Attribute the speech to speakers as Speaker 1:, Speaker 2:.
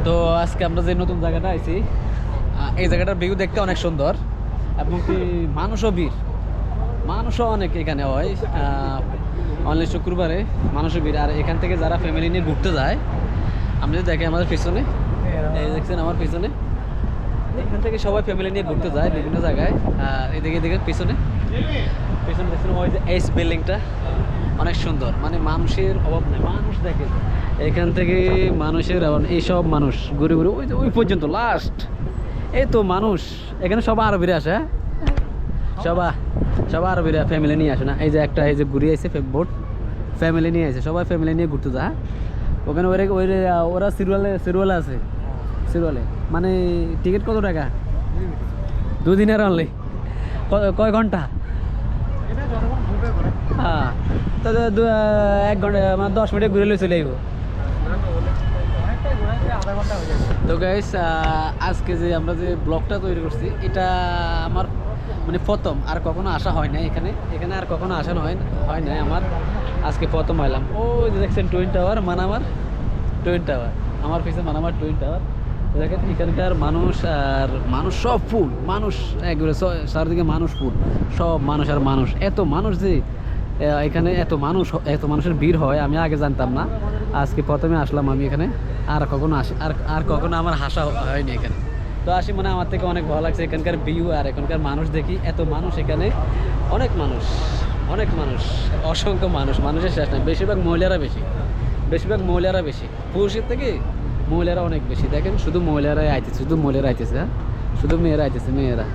Speaker 1: তো আজকে আমরা যে নতুন জায়গাটা আইছি, এই জায়গাটার ভিউ দেখতে অনেক সুন্দর এবং কি মানুষও ভিড়, মানুষও অনেক এখানে হয়। অনলি শুক্রবারে মানুষও ভিড়। আর এখান থেকে যারা ফ্যামিলি নিয়ে ঘুরতে যায়, আমি যদি দেখি আমাদের পিছনে, এই দেখছেন আমার পিছনে, এখান থেকে সবাই ফ্যামিলি নিয়ে ঘুরতে যায় বিভিন্ন জায়গায়। আর এদিকে দেখেন পিছনে পিছনে দেখছেন ওই যে এইচ বিল্ডিংটা অনেক সুন্দর, মানে মানুষের অভাব নেই। মানুষ দেখে এখান থেকে মানুষের এইসব মানুষ ঘুরে ঘুরে ওই যে ওই পর্যন্ত লাস্ট। এই তো মানুষ এখানে সবাই আরবিরা আসে, হ্যাঁ সবাই আরবিরা ফ্যামিলি নিয়ে আসে না। এই যে একটা এই যে ঘুরে আসে বোট, ফ্যামিলি নিয়ে আসে, সবাই ফ্যামিলি নিয়ে ঘুরতে যায়। ওখানে ওরা সিরুয়ালে আছে, সিরুয়ালে মানে টিকিট কত টাকা? 2 দিনের অনলি। কয় ঘন্টা? হ্যাঁ, তো 1 ঘন্টা মানে 10 মিনিটে ঘুরে চলে যাইব। তো গাইস, আজকে যে আমরা যে ব্লগটা তৈরি করছি, এটা আমার মানে প্রথম, আর কখনো আসা হয় না এখানে আর কখনো আসা হয় না আমার, আজকে প্রথম আইলাম। ওই যে দেখছেন টুইন টাওয়ার, মানামার টুইন টাওয়ার, আমার পিছনে মানামার টুইন টাওয়ার। দেখেন এখানকার মানুষ, আর মানুষ সব ফুল, মানুষ একবারে চারদিকে মানুষ ফুল, সব মানুষ আর মানুষ। এত মানুষ যে এখানে এত মানুষের ভিড় হয় আমি আগে জানতাম না, আজকে প্রথমে আসলাম আমি এখানে। আর কখনো আসি আর কখনো আমার হাসা হয়নি এখানে। তো আসি মানে আমার থেকে অনেক ভালো লাগছে এখানকার ভিউ, আর এখানকার মানুষ দেখি, এত মানুষ এখানে, অনেক মানুষ, অসংখ্য মানুষ, মানুষের শেষ নাই। বেশিরভাগ মহিলারা বেশি, পুরুষের থেকে মহিলারা অনেক বেশি। দেখেন শুধু মহিলারাই আইতেছে, হ্যাঁ, শুধু মেয়েরা আইতেছে, মেয়েরা।